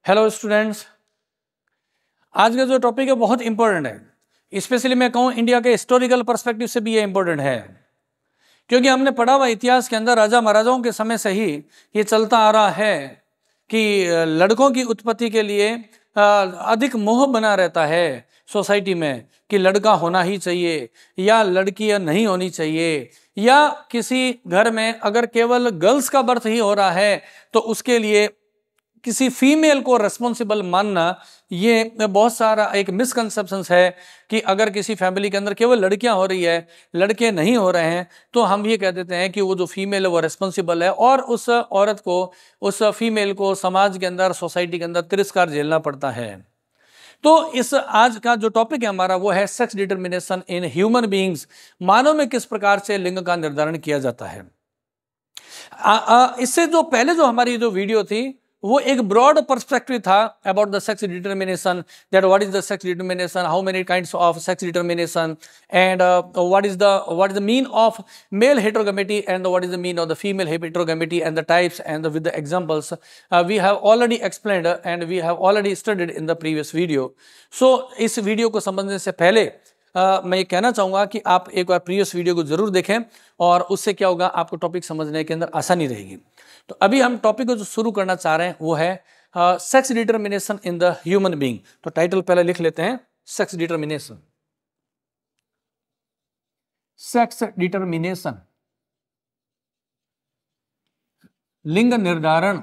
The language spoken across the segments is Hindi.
हेलो स्टूडेंट्स, आज का जो टॉपिक है बहुत इंपॉर्टेंट है। स्पेशली मैं कहूँ इंडिया के हिस्टोरिकल पर्सपेक्टिव से भी ये इंपॉर्टेंट है, क्योंकि हमने पढ़ा हुआ इतिहास के अंदर राजा महाराजाओं के समय से ही ये चलता आ रहा है कि लड़कों की उत्पत्ति के लिए अधिक मोह बना रहता है सोसाइटी में कि लड़का होना ही चाहिए या लड़की नहीं होनी चाहिए, या किसी घर में अगर केवल गर्ल्स का बर्थ ही हो रहा है तो उसके लिए किसी फीमेल को रेस्पॉन्सिबल मानना, ये बहुत सारा एक मिसकंसेप्शन है कि अगर किसी फैमिली के अंदर केवल लड़कियां हो रही है, लड़के नहीं हो रहे हैं, तो हम ये कह देते हैं कि वो जो फीमेल है वो रेस्पॉन्सिबल है और उस औरत को, उस फीमेल को समाज के अंदर, सोसाइटी के अंदर तिरस्कार झेलना पड़ता है। तो इस आज का जो टॉपिक है हमारा वो है sex determination in human beings. मानव में किस प्रकार से लिंग का निर्धारण किया जाता है। इससे जो पहले जो हमारी जो वीडियो थी वो एक ब्रॉड पर्सपेक्टिव था about the sex determination, that what is the sex determination, how many kinds of sex determination, and what is the mean of male heterogamety and what is the mean of the female heterogamety and the types and with the examples we have already explained and we have already studied in the previous video. So इस वीडियो को समझने से पहले मैं ये कहना चाहूँगा कि आप एक बार प्रीवियस वीडियो को जरूर देखें और उससे क्या होगा, आपको टॉपिक समझने के अंदर आसानी रहेगी। तो अभी हम टॉपिक को जो शुरू करना चाह रहे हैं वो है sex determination in the human being. तो टाइटल पहले लिख लेते हैं, सेक्स डिटर्मिनेशन। सेक्स डिटर्मिनेशन, लिंग निर्धारण,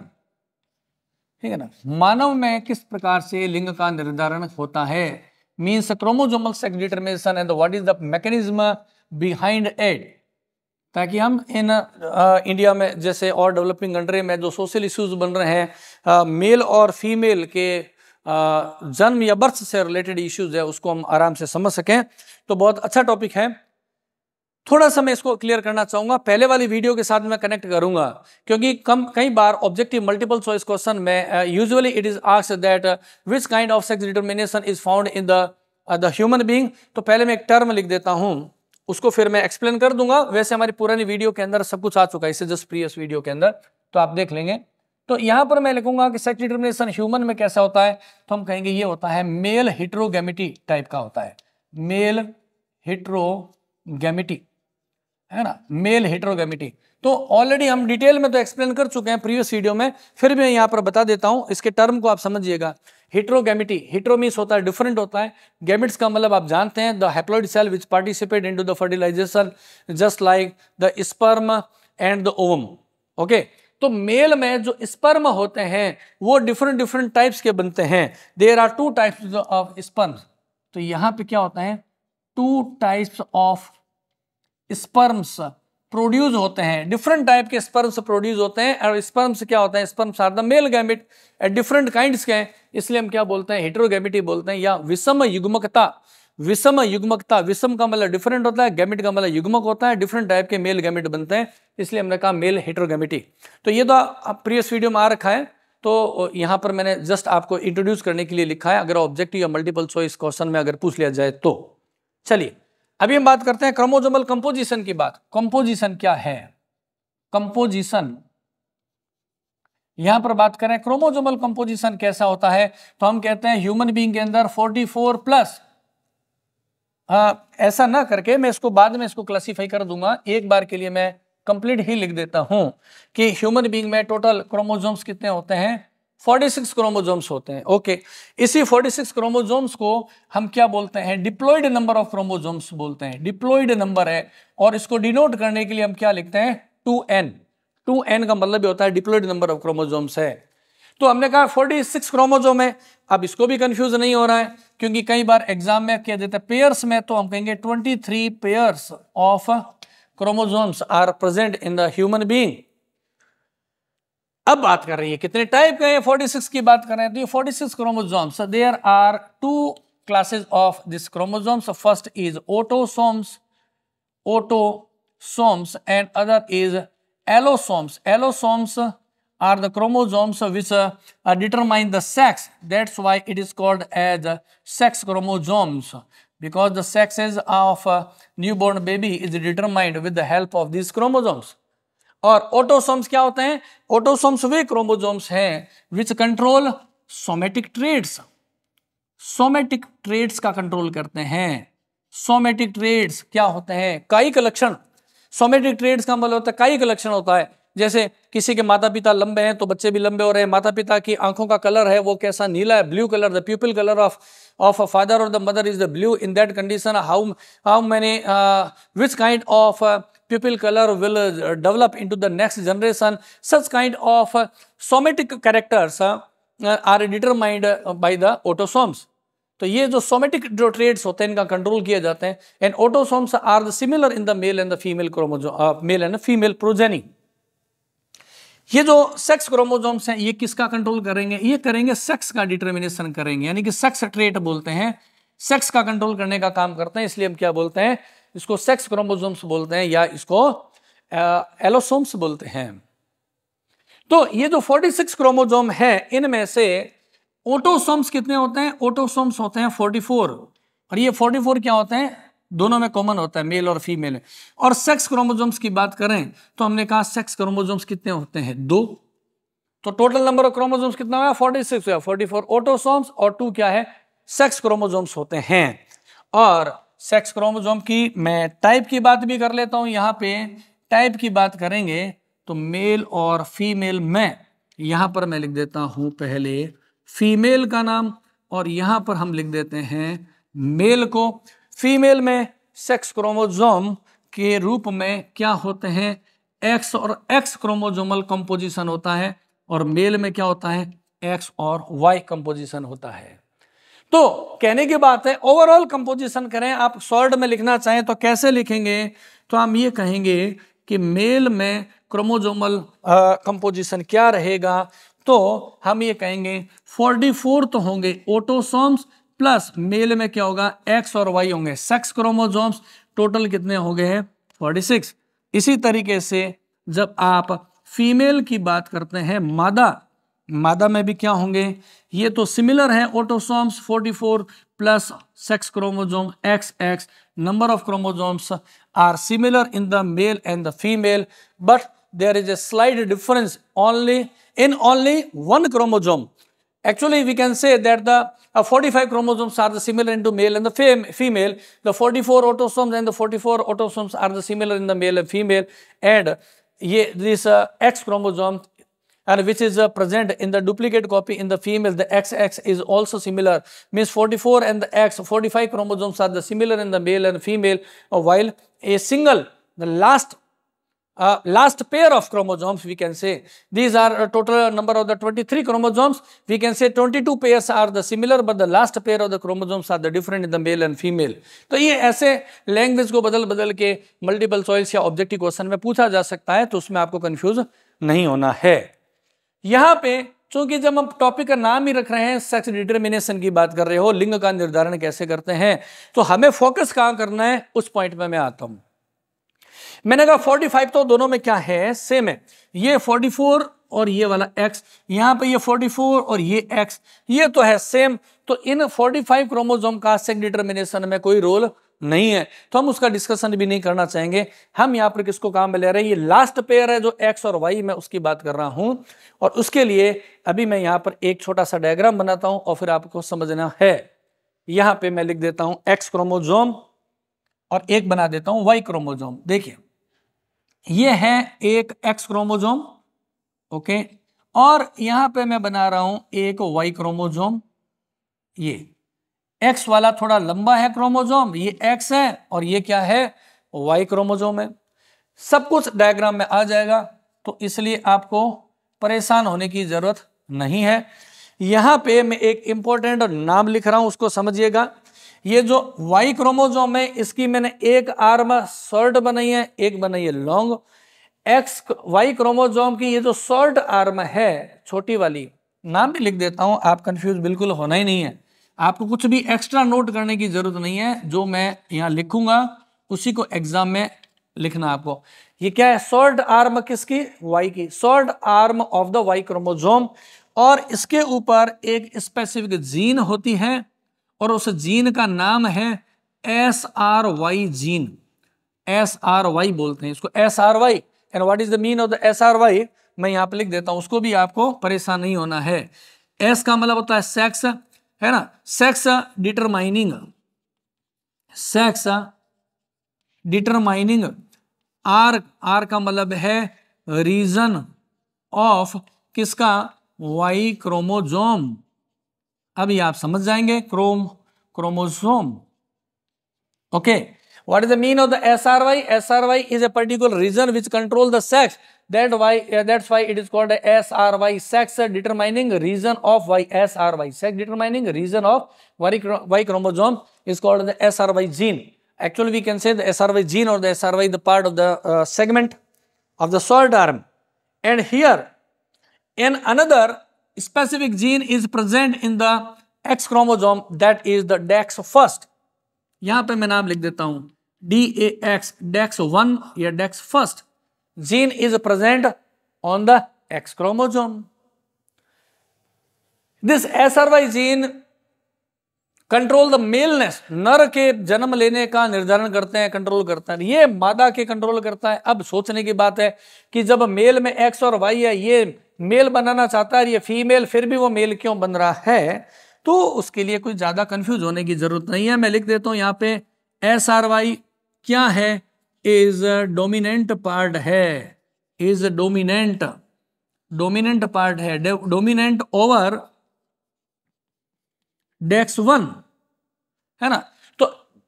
ठीक है ना। मानव में किस प्रकार से लिंग का निर्धारण होता है, means chromosomal sex determination and what is the mechanism behind it, ताकि हम इन इंडिया में जैसे और डेवलपिंग कंट्री में जो सोशल इश्यूज बन रहे हैं, मेल और फीमेल के जन्म या बर्थ से रिलेटेड इश्यूज है, उसको हम आराम से समझ सकें। तो बहुत अच्छा टॉपिक है। थोड़ा सा मैं इसको क्लियर करना चाहूंगा, पहले वाली वीडियो के साथ मैं कनेक्ट करूंगा, क्योंकि कई बार ऑब्जेक्टिव मल्टीपल चॉइस क्वेश्चन में usually it is asked that which kind of sex determination is found in the human being. तो पहले मैं एक टर्म लिख देता हूं, उसको फिर मैं एक्सप्लेन कर दूंगा। वैसे हमारी पुरानी वीडियो के अंदर सब कुछ आ चुका है, इससे जस्ट प्रीवियस वीडियो के अंदर, तो आप देख लेंगे। तो यहां पर मैं लिखूंगा कि सेक्स डिटर्मिनेशन ह्यूमन में कैसा होता है, तो हम कहेंगे ये होता है मेल हेटेरोगैमेटी टाइप का होता है, मेल हेटेरोगैमेटी, है ना, मेल हेटेरोगैमेटी। तो ऑलरेडी हम डिटेल में तो एक्सप्लेन कर चुके हैं प्रीवियस वीडियो में, फिर भी मैं यहाँ पर बता देता हूँ, इसके टर्म को आप समझिएगा। हेटेरोगैमेटी, हेटेरो मीन्स होता है डिफरेंट होता है, गैमेट्स का मतलब आप जानते हैं the haploid cell which participate into the fertilization just like the sperm and the ovum. Okay, तो मेल में जो स्पर्म होते हैं वो डिफरेंट टाइप्स के बनते हैं। There are two types of sperm. तो यहाँ पे क्या होता है, two types of sperms produce होते हैं, डिफरेंट टाइप के स्पर्म्स प्रोड्यूस होते हैं। और स्पर्म्स क्या होता है, sperms are the male gamete different kinds के हैं, इसलिए हम क्या बोलते हैं, हेटेरोगैमेटी बोलते हैं, या विषम युग्मकता। विषम युग्मकता, विषम का मतलब डिफरेंट होता है, गैमेट का मतलब युग्मक होता है, डिफरेंट टाइप के मेल गैमेट बनते हैं, इसलिए हमने कहा मेल हेटेरोगैमेटी। तो ये तो प्रीवियस वीडियो में आ रखा है, तो यहाँ पर मैंने जस्ट आपको इंट्रोड्यूस करने के लिए लिखा है, अगर ऑब्जेक्टिव या मल्टीपल चॉइस क्वेश्चन में अगर पूछ लिया जाए तो। चलिए अभी हम बात करते हैं क्रोमोसोमल कंपोजिशन की बात। कंपोजिशन क्या है, कंपोजिशन, यहां पर बात करें क्रोमोसोमल कंपोजिशन कैसा होता है, तो हम कहते हैं ह्यूमन बीइंग के अंदर 44 प्लस, ऐसा ना करके मैं इसको बाद में इसको क्लासिफाई कर दूंगा, एक बार के लिए मैं कंप्लीट ही लिख देता हूं कि ह्यूमन बीइंग में टोटल क्रोमोसोम्स कितने होते हैं, 46 क्रोमोसोम्स होते हैं। ओके, इसी 46 क्रोमोसोम्स को हम क्या बोलते हैं, डिप्लॉयड नंबर ऑफ क्रोमोसोम्स बोलते हैं, डिप्लॉयड नंबर है, और इसको डिनोट करने के लिए हम क्या लिखते हैं, 2n। 2n का मतलब ये होता है डिप्लॉयड नंबर ऑफ क्रोमोसोम्स है। तो हमने कहा 46 क्रोमोसोम है, अब इसको भी कंफ्यूज नहीं हो रहा है, क्योंकि कई बार एग्जाम में कह देते हैं पेयर्स में, तो हम कहेंगे 23 pairs of chromosomes are present in the human being. अब बात कर रही है कितने टाइप के हैं, 46 की बात कर रहे हैं, तो ये 46 chromosomes, there are two classes of this chromosomes. First is autosomes, autosomes, and other is allosomes. Allosomes are the chromosomes which determine the sex. That's why it is called as sex chromosomes, because the sexes of newborn baby is determined with the help of these chromosomes. और ऑटोसोम्स क्या होते हैं, ऑटोसोम्स वे क्रोमोसोम्स हैं which control somatic traits, somatic traits का कंट्रोल करते हैं। सोमेटिक ट्रेड्स क्या होते हैं? कायिक लक्षण। सोमेटिक ट्रेड्स का मतलब होता है कायिक लक्षण होता है। जैसे किसी के माता पिता लंबे हैं तो बच्चे भी लंबे हो रहे हैं, माता पिता की आंखों का कलर है वो कैसा, नीला है, blue colour, the pupil colour of a father और the mother is the blue. In that condition how many which kind of pupil color will develop into the next generation. Such kind of somatic characters are determined by the autosomes. तो ये जो सोमेटिक जो ट्रेड्स होते हैं इनका कंट्रोल किया जाते हैं। And autosomes are the similar in the male and the female chromosome, male and female progeny. ये जो सेक्स क्रोमोसोम्स हैं ये किसका कंट्रोल करेंगे? ये करेंगे सेक्स का डिटर्मिनेशन करेंगे, यानी कि सेक्स ट्रेट बोलते हैं, सेक्स का कंट्रोल करने का काम करते हैं। इसलिए हम क्या बोलते हैं? इसको सेक्स क्रोमोसोम्स बोलते हैं या इसको एलोसोम्स बोलते हैं। तो ये जो 46 क्रोमोसोम है इनमें से ऑटोसोम्स कितने होते हैं? ऑटोसोम्स होते हैं 44, और ये 44 क्या होते हैं? दोनों में कॉमन होता है, मेल और फीमेल। और सेक्स क्रोमोसोम्स की बात करें तो हमने कहा सेक्स क्रोमोसोम्स कितने होते हैं? 2। तो टोटल नंबर ऑफ क्रोमोसोम्स कितना हुआ? 46 हुआ। 44 ऑटोसोम्स और 2 क्या है? सेक्स क्रोमोसोम्स होते हैं। और सेक्स क्रोमोसोम की मैं टाइप की बात भी कर लेता हूं। यहां पे टाइप की बात करेंगे तो मेल और फीमेल में, यहां पर मैं लिख देता हूं पहले फीमेल का नाम और यहां पर हम लिख देते हैं मेल को। फीमेल में सेक्स क्रोमोसोम के रूप में क्या होते हैं? एक्स और एक्स क्रोमोसोमल कंपोजिशन होता है, और मेल में क्या होता है? एक्स और वाई कंपोजिशन होता है। तो कहने की बात है ओवरऑल कंपोजिशन करें, आप शॉर्ट में लिखना चाहें तो कैसे लिखेंगे? तो हम ये कहेंगे कि मेल में क्रोमोसोमल कंपोजिशन क्या रहेगा? तो हम ये कहेंगे 44 तो होंगे ऑटोसोम्स, प्लस मेल में क्या होगा? एक्स और वाई होंगे, सेक्स क्रोमोसोम्स। टोटल कितने हो गए हैं? 46। इसी तरीके से जब आप फीमेल की बात करते हैं, मादा में भी क्या होंगे? ये तो सिमिलर है, autosomes 44 plus sex chromosome XX। Number of chromosomes are similar in the male and the female, but there is a slight difference in only one chromosome. Actually, we can say that the 45 chromosomes are the similar into male and the female. The 44 autosomes and the 44 autosomes are the similar in the male and female. And this X chromosome, and which is present in the duplicate copy in the female, the XX is also similar. Means 44 and the X, 45 chromosomes are the similar in the male and female, while a single, the last pair of chromosomes, we can say these are a total number of the 23 chromosomes. We can say 22 pairs are the similar, but the last pair of the chromosomes are the different in the male and female. तो ये ऐसे लैंग्वेज को बदल बदल के मल्टीपल चॉइस या ऑब्जेक्टिव क्वेश्चन में पूछा जा सकता है, तो उसमें आपको कंफ्यूज नहीं होना है। यहाँ पे चूंकि जब हम टॉपिक का नाम ही रख रहे हैं, सेक्स डिटर्मिनेशन की बात कर रहे हो, लिंग का निर्धारण कैसे करते हैं, तो हमें फोकस कहाँ करना है, उस पॉइंट में मैं आता हूं। मैंने कहा 45 तो दोनों में क्या है? सेम है। ये 44 और ये वाला X, यहां पे ये 44 और ये X, ये तो है सेम। तो इन 45 क्रोमोसोम का सेक्स डिटर्मिनेशन में कोई रोल नहीं है, तो हम उसका डिस्कशन भी नहीं करना चाहेंगे। हम यहाँ पर किसको काम में ले रहे हैं? ये लास्ट पेयर है जो X और Y, मैं उसकी बात कर रहा हूं। और उसके लिए अभी मैं यहाँ पर एक छोटा सा डायग्राम बनाता हूं और फिर आपको समझना है। यहां पे मैं लिख देता हूं X क्रोमोसोम और एक बना देता हूं Y क्रोमोसोम। देखिए ये है एक X क्रोमोसोम, ओके, और यहां पे मैं बना रहा हूं एक Y क्रोमोसोम। ये X वाला थोड़ा लंबा है क्रोमोसोम, ये X है, और ये क्या है? Y क्रोमोसोम है। सब कुछ डायग्राम में आ जाएगा, तो इसलिए आपको परेशान होने की जरूरत नहीं है। यहां पे मैं एक इंपॉर्टेंट नाम लिख रहा हूं, उसको समझिएगा। ये जो Y क्रोमोसोम है, इसकी मैंने एक आर्म शॉर्ट बनाई है, एक बनाई है लॉन्ग। Y क्रोमोसोम की ये जो शॉर्ट आर्म है, छोटी वाली, नाम भी लिख देता हूं, आप कंफ्यूज बिल्कुल होना ही नहीं है। आपको कुछ भी एक्स्ट्रा नोट करने की जरूरत नहीं है, जो मैं यहां लिखूंगा उसी को एग्जाम में लिखना आपको। ये क्या है? शॉर्ट आर्म किसकी? Y की, short arm of the Y chromosome. और इसके ऊपर एक स्पेसिफिक जीन होती है, और उस जीन का नाम है SRY जीन। SRY बोलते हैं इसको, SRY। And what is the mean of the SRY? मैं यहां पे लिख देता हूं, उसको भी आपको परेशान नहीं होना है। एस का मतलब होता है सेक्स, है ना, sex determining, sex determining, R, R का मतलब है रीजन ऑफ किसका, वाई क्रोमोजोम। अभी आप समझ जाएंगे, chromosome. Okay, what is the mean of the SRY? SRY is a particular region which control the sex. That's why it is called a SRY, sex determining region of Y. SRY, sex determining region of Y chromosome is called the SRY gene. Actually, we can say the SRY gene or the SRY the part of the segment of the short arm. And here, in another specific gene is present in the X chromosome, that is the DEX first. यहां पे मैं नाम लिख देता हूं DAX, DEX 1 या DEX first gene is present on the X chromosome. This SRY gene control the maleness, नर के जन्म लेने का निर्धारण करते हैं, कंट्रोल करता है, ये मादा के कंट्रोल करता है। अब सोचने की बात है कि जब मेल में एक्स और वाई है, ये मेल बनाना चाहता है, ये फीमेल, फिर भी वो मेल क्यों बन रहा है, तो उसके लिए कोई ज्यादा कंफ्यूज होने की जरूरत नहीं है। मैं लिख देता हूं यहाँ पे SRY क्या है, इज डोमिनेंट पार्ट है, इज डोमिनेंट, डोमिनेंट पार्ट है, डोमिनेंट ओवर डेक्स 1, है ना। तो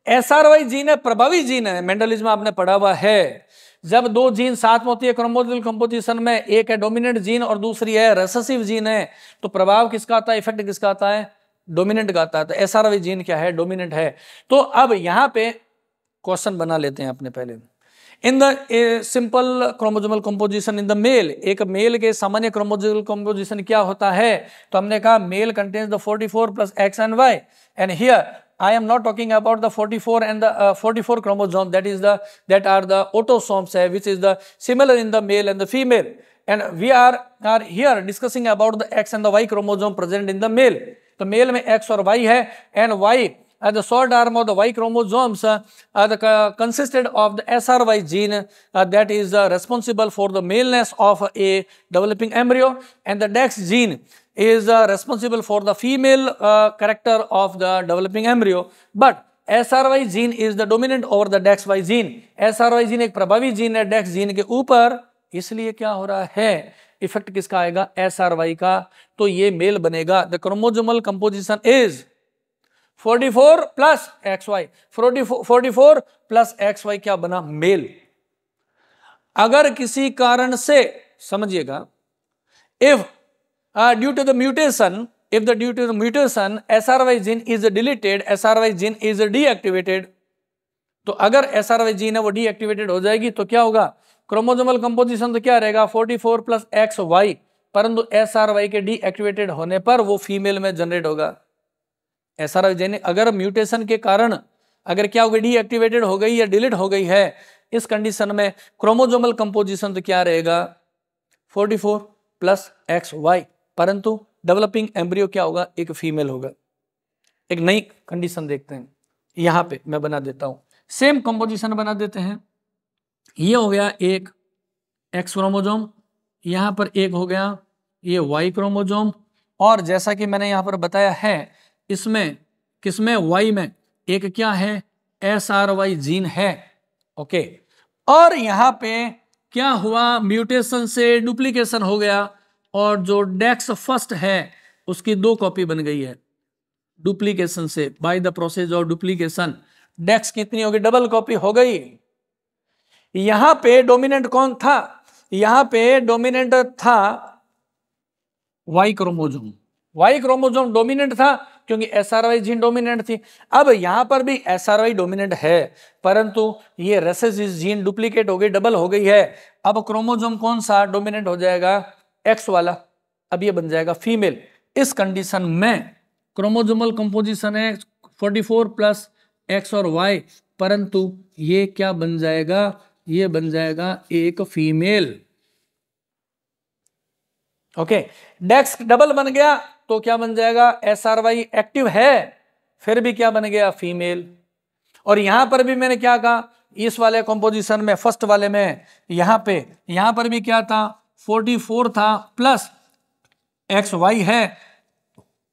SRY जीन है, प्रभावी जीन है, मेंडलिज्म में आपने पढ़ा हुआ है। जब दो जीन साथ में होती है क्रोमोसोमल कंपोजिशन में, एक है डोमिनेंट जीन और दूसरी है रेसेसिव जीन है, तो प्रभाव किसका आता है, इफेक्ट किसका आता है, डोमिनेंट का आता है। तो SRY जीन क्या है, डोमिनेंट है। तो अब यहां पे क्वेश्चन बना लेते हैं अपने पहले। In the simple chromosomal composition in the male, एक मेल के सामान्य क्रोमोसोमल कंपोजिशन क्या होता है, तो हमने कहा male contains the 44 plus X and Y, and here I am not talking about the 44 and the 44 chromosome, that are the autosomes, which is the similar in the male and the female, and we are here discussing about the X and the Y chromosome present in the male. तो मेल में X और Y है, and Y the short arm of the Y chromosomes consisted of the SRY gene that is responsible for the maleness of a developing embryo, and the DEX gene is responsible for the female character of the developing embryo. But SRY gene is the dominant over the DEXY gene. SRY gene एक प्रभावी जीन है DEX जीन के ऊपर, इसलिए क्या हो रहा है, इफेक्ट किसका आएगा, SRY का, तो ये मेल बनेगा। The chromosomal composition is 44 plus XY, 44 plus XY क्या बना, मेल। अगर किसी कारण से, समझिएगा, if due to the mutation, if the due to the mutation SRY gene is deleted, SRY gene is deactivated, तो अगर SRY gene है वो deactivated हो जाएगी तो क्या होगा, क्रोमोसोमल कंपोजिशन तो क्या रहेगा 44 प्लस XY, परंतु SRY के deactivated होने पर वो फीमेल में जनरेट होगा। SRY gene अगर म्यूटेशन के कारण अगर क्या हो गई, डीएक्टिवेटेड हो गई या डिलीट हो गई है, इस कंडीशन में क्रोमोसोमल कंपोजिशन तो क्या रहेगा 44 प्लस XY, परंतु डेवलपिंग एम्ब्रियो क्या होगा, एक फीमेल होगा। एक नई कंडीशन देखते हैं, यहां पे मैं बना देता हूं, सेम कंपोजिशन बना देते हैं। ये हो गया एक X क्रोमोसोम, यहां पर एक हो गया ये Y क्रोमोसोम, और जैसा कि मैंने यहां पर बताया है, इसमें किसमें, Y में एक क्या है, SRY जीन है। ओके, और यहां पे क्या हुआ, म्यूटेशन से डुप्लीकेशन हो गया, और जो डेक्स फर्स्ट है उसकी 2 कॉपी बन गई है डुप्लीकेशन से, by the process of duplication. डेक्स कितनी होगी, डबल कॉपी हो गई। यहां पे डोमिनेंट कौन था, यहां पे डोमिनेंट था Y chromosome, Y chromosome dominant था क्योंकि SRY जीन डोमिनेंट थी। अब यहां पर भी SRY डोमिनेंट है, परंतु ये रेसेसिव जीन डुप्लीकेट हो गई, डबल हो गई है। अब क्रोमोसोम कौन सा डोमिनेंट हो जाएगा, X वाला, अब ये बन जाएगा फीमेल। इस कंडीशन में क्रोमोसोमल कंपोजिशन है 44 प्लस X और Y, परंतु ये क्या बन जाएगा, ये बन जाएगा एक फीमेल। ओके, डेक्स डबल बन गया तो क्या बन जाएगा, SRY एक्टिव है, फिर भी क्या बन गया, फीमेल। और यहां पर भी मैंने क्या कहा, इस वाले कंपोजिशन में, फर्स्ट वाले में, यहां पर भी क्या था, 44 था प्लस XY है,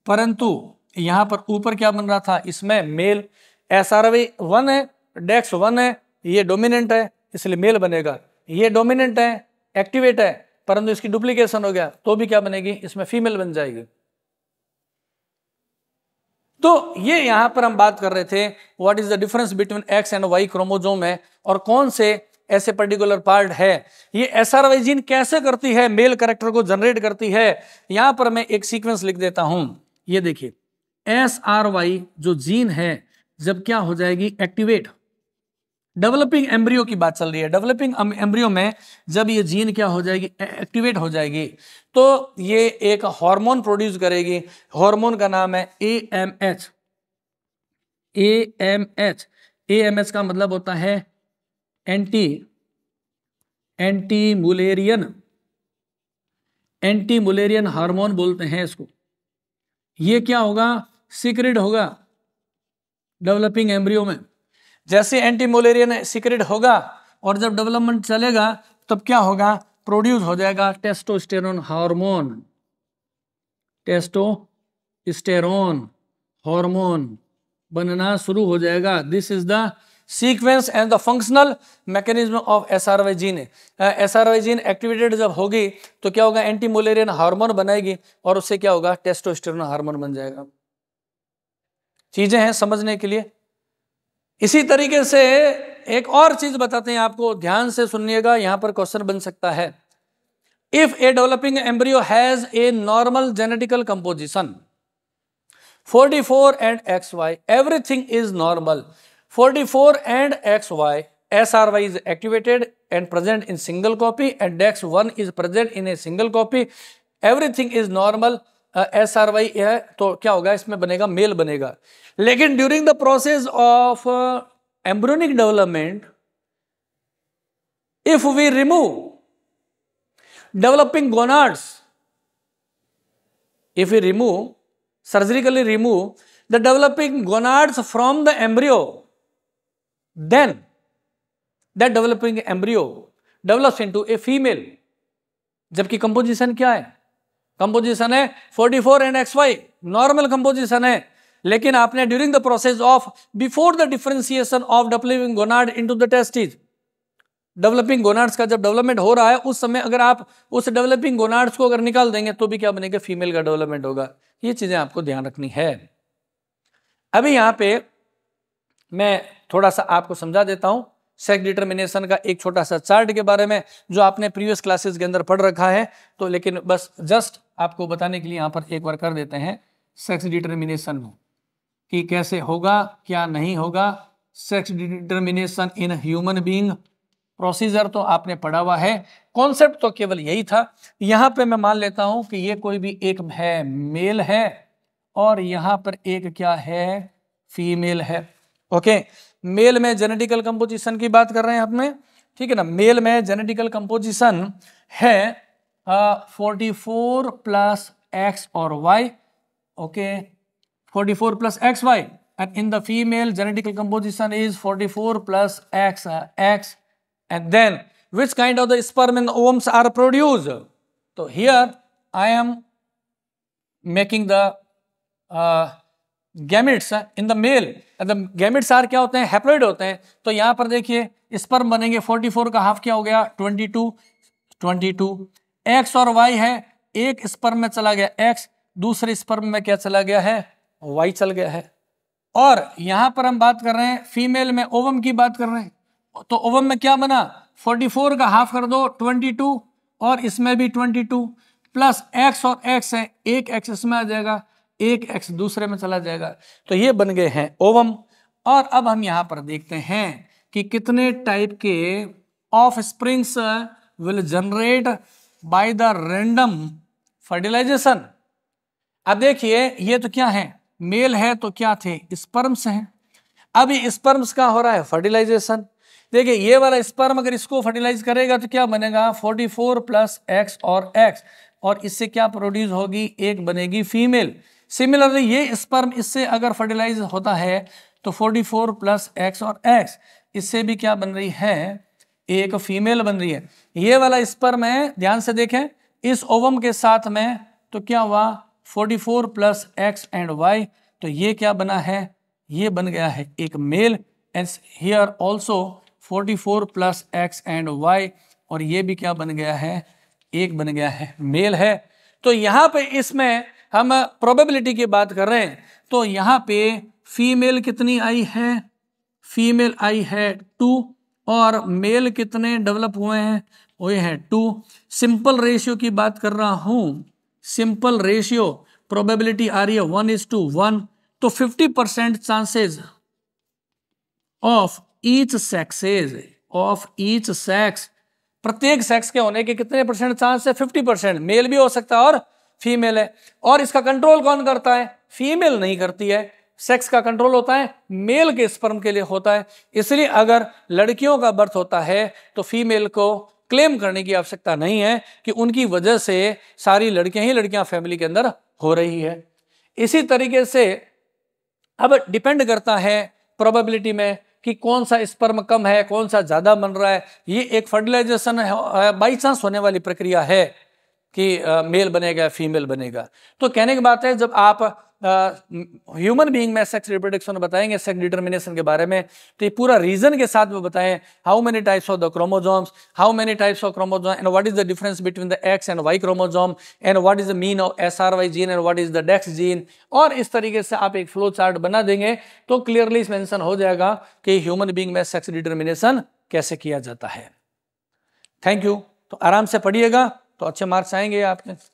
परंतु यहां पर ऊपर क्या बन रहा था, इसमें मेल SRY 1 है, डेक्स 1 है, ये डोमिनेंट है इसलिए मेल बनेगा, ये डोमिनेंट है, एक्टिवेट है, परंतु इसकी डुप्लीकेशन हो गया तो भी क्या बनेगी, इसमें फीमेल बन जाएगी। तो ये यहां पर हम बात कर रहे थे what is the difference between X and Y chromosome है और कौन से ऐसे पर्टिकुलर पार्ट है, ये SRY जीन कैसे करती है, मेल कैरेक्टर को जनरेट करती है। यहां पर मैं एक सीक्वेंस लिख देता हूं, ये देखिए SRY जो जीन है जब क्या हो जाएगी एक्टिवेट, डेवलपिंग एम्ब्रियो की बात चल रही है, डेवलपिंग एम्ब्रियो में जब ये जीन क्या हो जाएगी एक्टिवेट हो जाएगी तो ये एक हार्मोन प्रोड्यूस करेगी, हार्मोन का नाम है AMH। AMH का मतलब होता है एंटी मुलेरियन हार्मोन बोलते हैं इसको। ये क्या होगा, सीक्रेट होगा डेवलपिंग एम्ब्रियो में। जैसे एंटी मुलेरियन सीक्रेट होगा और जब डेवलपमेंट चलेगा तब क्या होगा, प्रोड्यूस हो जाएगा टेस्टोस्टेरोन हार्मोन, टेस्टोस्टेरोन हार्मोन बनना शुरू हो जाएगा। This is the sequence and the functional mechanism of SRY gene. SRY gene activated जब होगी तो क्या होगा, एंटी मुलेरियन हार्मोन बनाएगी और उससे क्या होगा, टेस्टोस्टेरोन हार्मोन बन जाएगा। चीजें हैं समझने के लिए। इसी तरीके से एक और चीज बताते हैं आपको, ध्यान से सुनिएगा, यहां पर क्वेश्चन बन सकता है। If a developing embryo has a normal genetical composition 44 and XY, everything is normal, 44 and XY, SRY is activated and present in single copy and DEX1 is present in a single copy, everything is normal, SRY है तो क्या होगा, इसमें बनेगा मेल बनेगा। लेकिन during the process of embryonic development if we remove developing gonads, if we surgically remove the developing gonads from the embryo, then that developing embryo develops into a female। जबकि कंपोजिशन क्या है, कंपोजिशन है 44 and XY, नॉर्मल कंपोजिशन है, लेकिन आपने during the process of before the differentiation of developing gonad into the testis, developing gonads का जब डेवलपमेंट हो रहा है उस समय अगर आप उस डेवलपिंग गोनाड्स को अगर निकाल देंगे तो भी क्या बनेगा, फीमेल का डेवलपमेंट होगा। ये चीजें आपको ध्यान रखनी है। अभी यहां पे मैं थोड़ा सा आपको समझा देता हूं सेक्स डिटर्मिनेशन का एक छोटा सा चार्ट के बारे में जो आपने प्रीवियस क्लासेस के अंदर पढ़ रखा है, तो लेकिन बस जस्ट आपको बताने के लिए यहां पर एक बार कर देते हैं सेक्स डिटर्मिनेशन में कि कैसे होगा क्या नहीं होगा। Sex determination in human being, procedure तो आपने पढ़ा हुआ है, कॉन्सेप्ट तो केवल यही था। यहां पे मैं मान लेता हूं कि ये कोई भी एक है मेल है और यहां पर एक क्या है, फीमेल है। ओके, मेल में जेनेटिकल कंपोजिशन की बात कर रहे हैं अपने, ठीक है ना। मेल में जेनेटिकल कंपोजिशन है 44 प्लस X और Y, okay 44 plus XY, and in the female genetical composition is 44 plus X, and then which kind of the sperm and ovumes are produced? So here I am making the gametes in the male, and the gametes are क्या होते हैं, हैप्लॉइड होते हैं। तो यहाँ पर देखिए स्पर्म बनेंगे, 44 का हाफ क्या हो गया, 22। X और Y है, एक स्पर्म में चला गया X, दूसरे स्पर्म में क्या चला गया है, Y चल गया है। और यहां पर हम बात कर रहे हैं फीमेल में ओवम की बात कर रहे हैं, तो ओवम में क्या बना, 44 का हाफ कर दो 22 और इसमें भी 22 प्लस X और X है, एक X इसमें आ जाएगा, एक X दूसरे में चला जाएगा, तो ये बन गए हैं ओवम। और अब हम यहां पर देखते हैं कि कितने टाइप के offsprings will generate by the random fertilization. अब देखिए ये तो क्या है, मेल है तो क्या थे, स्पर्म्स हैं। अब ये स्पर्म्स का हो रहा है फर्टिलाइजेशन। देखिए ये वाला स्पर्म अगर इसको फर्टिलाइज करेगा तो क्या बनेगा, 44 प्लस X और X, और इससे क्या प्रोड्यूस होगी, एक बनेगी फीमेल। सिमिलरली ये स्पर्म इससे अगर फर्टिलाइज होता है तो 44 प्लस X और X, इससे भी क्या बन रही है, एक फीमेल बन रही है। ये वाला स्पर्म है, ध्यान से देखें, इस ओवम के साथ में तो क्या हुआ, 44 प्लस एक्स एंड वाई, तो ये क्या बना है, ये बन गया है एक male. And here also 44 plus X and Y, और ये भी क्या बन गया है, एक बन गया है मेल है। तो यहाँ पे इसमें हम प्रोबेबिलिटी की बात कर रहे हैं, तो यहाँ पे फीमेल कितनी आई है, फीमेल आई है 2, और मेल कितने डेवलप हुए हैं, वो है 2। सिंपल रेशियो की बात कर रहा हूं, सिंपल रेशियो प्रोबेबिलिटी आ रही है 1:1, तो 50% chances of each sexes, of each sex, प्रत्येक सेक्स के होने के कितने परसेंट चांस है, 50%। मेल भी हो सकता है और फीमेल है। और इसका कंट्रोल कौन करता है, फीमेल नहीं करती है, सेक्स का कंट्रोल होता है मेल के स्पर्म के लिए होता है। इसलिए अगर लड़कियों का बर्थ होता है तो फीमेल को क्लेम करने की आवश्यकता नहीं है कि उनकी वजह से सारी लड़कियां ही लड़कियां फैमिली के अंदर हो रही है। इसी तरीके से अब डिपेंड करता है प्रोबेबिलिटी में कि कौन सा स्पर्म कम है, कौन सा ज्यादा बन रहा है। ये एक फर्टिलाइजेशन बाई चांस होने वाली प्रक्रिया है कि मेल बनेगा फीमेल बनेगा। तो कहने की बात है, जब आप ह्यूमन बीइंग में सेक्स रिप्रोडक्शन बताएंगे, सेक्स डिटर्मिनेशन के बारे में, तो ये पूरा रीजन के साथ में बताएं, how many types of the chromosomes, how many types of chromosome and what is the difference between the X and Y chromosome and what is the mean of SRY gene and what is the DAX gene. और इस तरीके से आप एक फ्लो चार्ट बना देंगे तो क्लियरली मेंशन हो जाएगा कि ह्यूमन बीइंग में सेक्स डिटर्मिनेशन कैसे किया जाता है। Thank you. तो आराम से पढ़िएगा तो अच्छे मार्क्स आएंगे आपके।